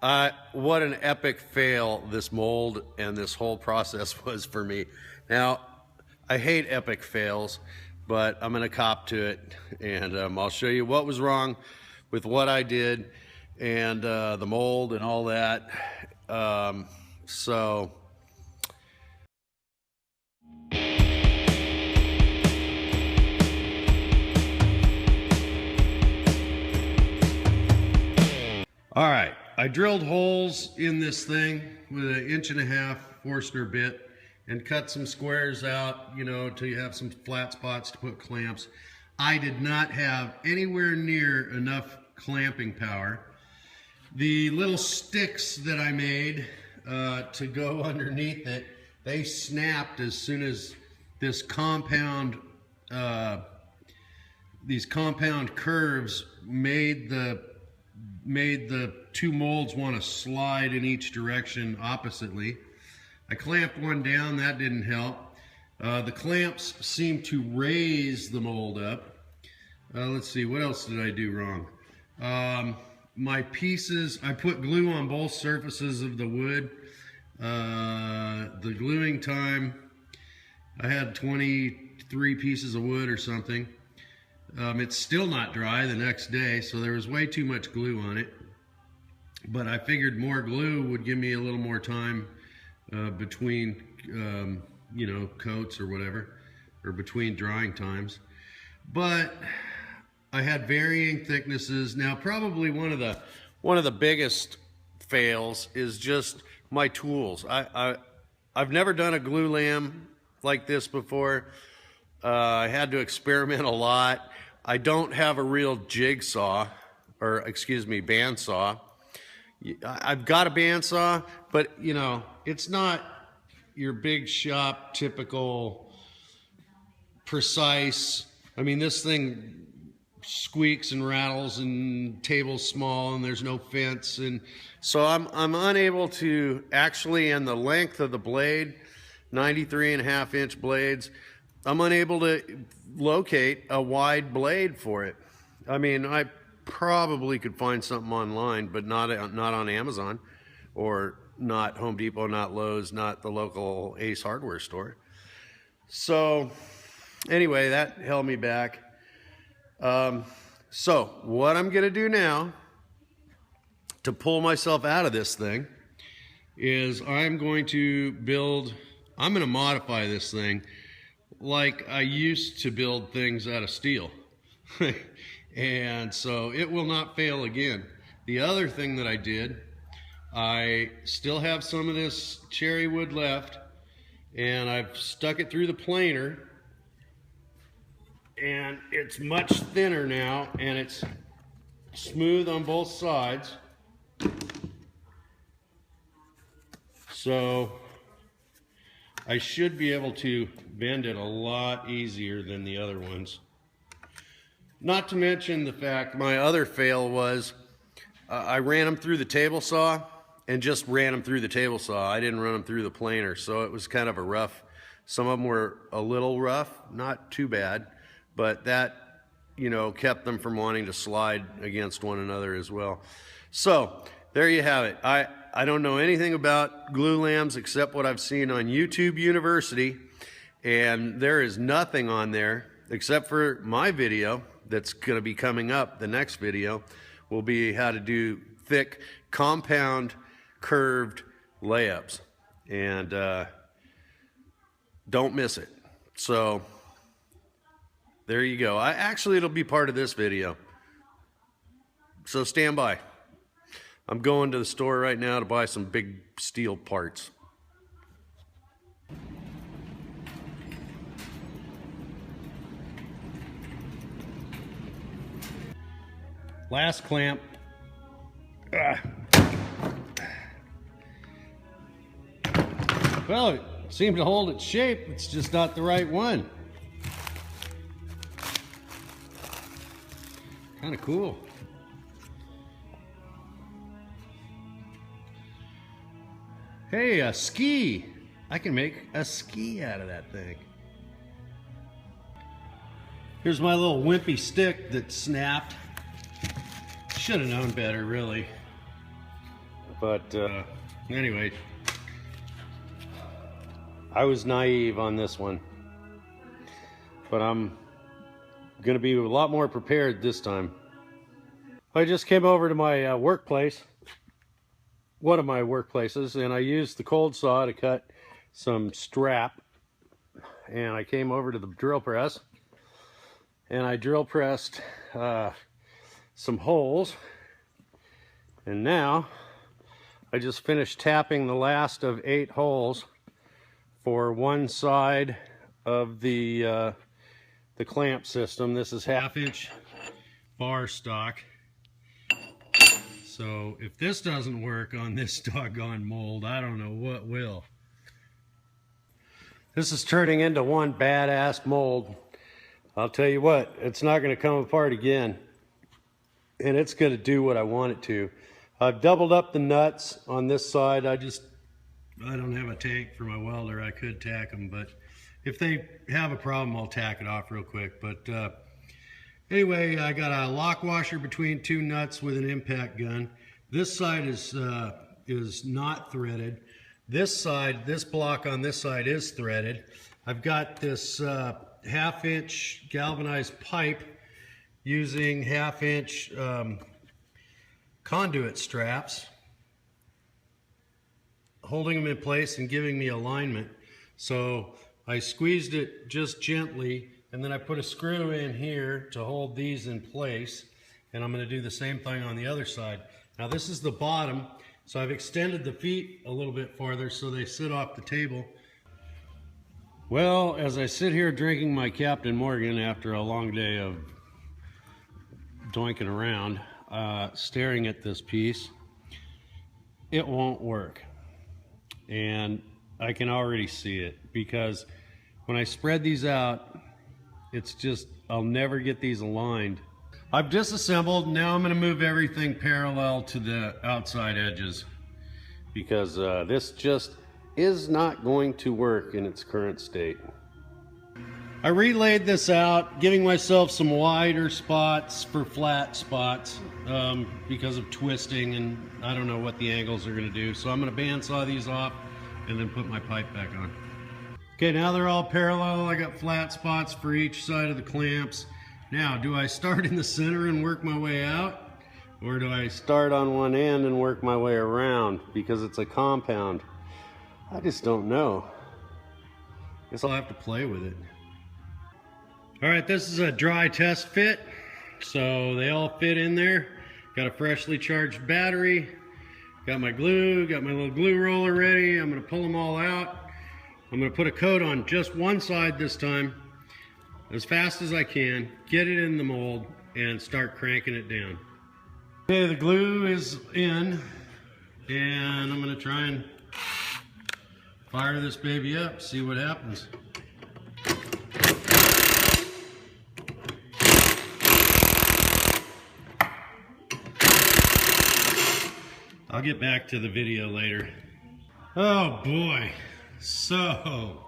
What an epic fail this mold and this whole process was for me. Now, I hate epic fails, but I'm gonna cop to it, and I'll show you what was wrong with what I did and the mold and all that. All right, I drilled holes in this thing with an 1.5" Forstner bit and cut some squares out, you know, till you have some flat spots to put clamps. I did not have anywhere near enough clamping power. The little sticks that I made to go underneath it, they snapped as soon as this these compound curves made the two molds want to slide in each direction oppositely. I clamped one down, that didn't help. The clamps seem to raise the mold up. Let's see, what else did I do wrong? My pieces, I put glue on both surfaces of the wood. The gluing time, I had 23 pieces of wood or something. It's still not dry the next day, so there was way too much glue on it. But I figured more glue would give me a little more time between, you know, coats or whatever, or between drying times. But I had varying thicknesses. Now, probably one of the biggest fails is just my tools. I've never done a glue lam like this before. I had to experiment a lot. I don't have a real jigsaw, or excuse me, bandsaw. I've got a bandsaw, but you know, it's not your big shop typical precise. I mean, this thing squeaks and rattles and table's small and there's no fence, and so I'm unable to actually, in the length of the blade, 93.5-inch blades, I'm unable to locate a wide blade for it. I mean, I probably could find something online, but not on Amazon, or not Home Depot, not Lowe's, not the local Ace hardware store. So anyway, that held me back. So what I'm gonna do now to pull myself out of this thing is I'm going to modify this thing like I used to build things out of steel. And so it will not fail again. The other thing that I did, I still have some of this cherry wood left, and I've stuck it through the planer, and it's much thinner now, and it's smooth on both sides. So I should be able to bend it a lot easier than the other ones. Not to mention the fact, my other fail was I ran them through the table saw and just ran them through the table saw. I didn't run them through the planer, so it was kind of a rough. Some of them were a little rough, not too bad, but that, you know, kept them from wanting to slide against one another as well. So there you have it. I don't know anything about glue lams except what I've seen on YouTube University, and there is nothing on there except for my video that's going to be coming up. The next video will be how to do thick, compound, curved layups, and don't miss it. So there you go. Actually, it'll be part of this video, so stand by. I'm going to the store right now to buy some big steel parts. Last clamp. Well, it seemed to hold its shape. It's just not the right one. Kind of cool. Hey, a ski. I can make a ski out of that thing. Here's my little wimpy stick that snapped. Should have known better, really. But anyway, I was naive on this one, but I'm going to be a lot more prepared this time. I just came over to my workplace, one of my workplaces, and I used the cold saw to cut some strap. And I came over to the drill press, and I drill pressed some holes. And now I just finished tapping the last of 8 holes for one side of the clamp system. This is 1/2-inch bar stock. So if this doesn't work on this doggone mold, I don't know what will. This is turning into one badass mold. I'll tell you what, it's not going to come apart again. And it's going to do what I want it to. I've doubled up the nuts on this side. I don't have a tank for my welder. I could tack them, but if they have a problem, I'll tack it off real quick. But anyway, I got a lock washer between 2 nuts with an impact gun. This side is not threaded. This side, this block on this side is threaded. I've got this 1/2-inch galvanized pipe using 1/2-inch conduit straps, holding them in place and giving me alignment. So I squeezed it just gently, and then I put a screw in here to hold these in place, and I'm going to do the same thing on the other side. Now this is the bottom, so I've extended the feet a little bit farther so they sit off the table. Well, as I sit here drinking my Captain Morgan after a long day of doinking around, staring at this piece, it won't work. And I can already see it, because when I spread these out, it's just, I'll never get these aligned. I've disassembled. Now I'm going to move everything parallel to the outside edges, because this just is not going to work in its current state. I relayed this out, giving myself some wider spots for flat spots because of twisting, and I don't know what the angles are going to do. So I'm going to bandsaw these off and then put my pipe back on. Okay, now they're all parallel. I got flat spots for each side of the clamps. Now, do I start in the center and work my way out? Or do I start on one end and work my way around because it's a compound? I just don't know. Guess I'll have to play with it. All right, this is a dry test fit. So they all fit in there. Got a freshly charged battery. Got my glue, got my little glue roller ready. I'm gonna pull them all out. I'm gonna put a coat on just one side this time, as fast as I can, get it in the mold, and start cranking it down. Okay, the glue is in, and I'm gonna try and fire this baby up, see what happens. I'll get back to the video later. Oh boy, so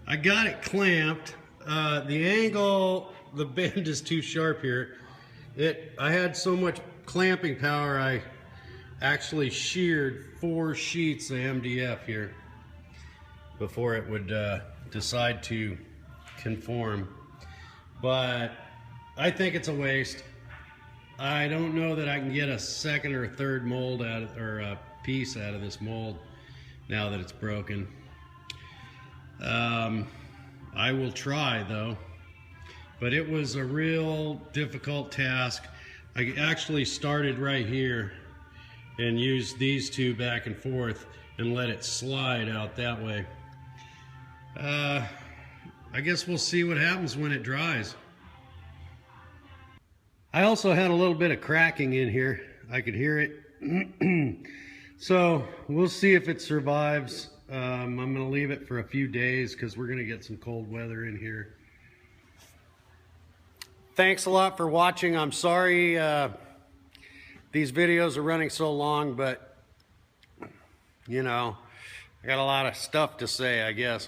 I got it clamped. The angle, the bend is too sharp here. I had so much clamping power, I actually sheared 4 sheets of MDF here before it would decide to conform. But I think it's a waste. I don't know that I can get a second or a third mold out of, or a piece out of this mold now that it's broken. I will try though, but it was a real difficult task. I actually started right here and used these two back and forth and let it slide out that way. I guess we'll see what happens when it dries. I also had a little bit of cracking in here. I could hear it. So we'll see if it survives. I'm going to leave it for a few days because we're going to get some cold weather in here. Thanks a lot for watching. I'm sorry these videos are running so long, but you know, I got a lot of stuff to say, I guess.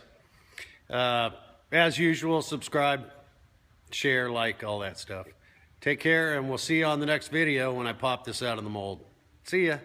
As usual, subscribe, share, like, all that stuff. Take care, and we'll see you on the next video when I pop this out of the mold. See ya.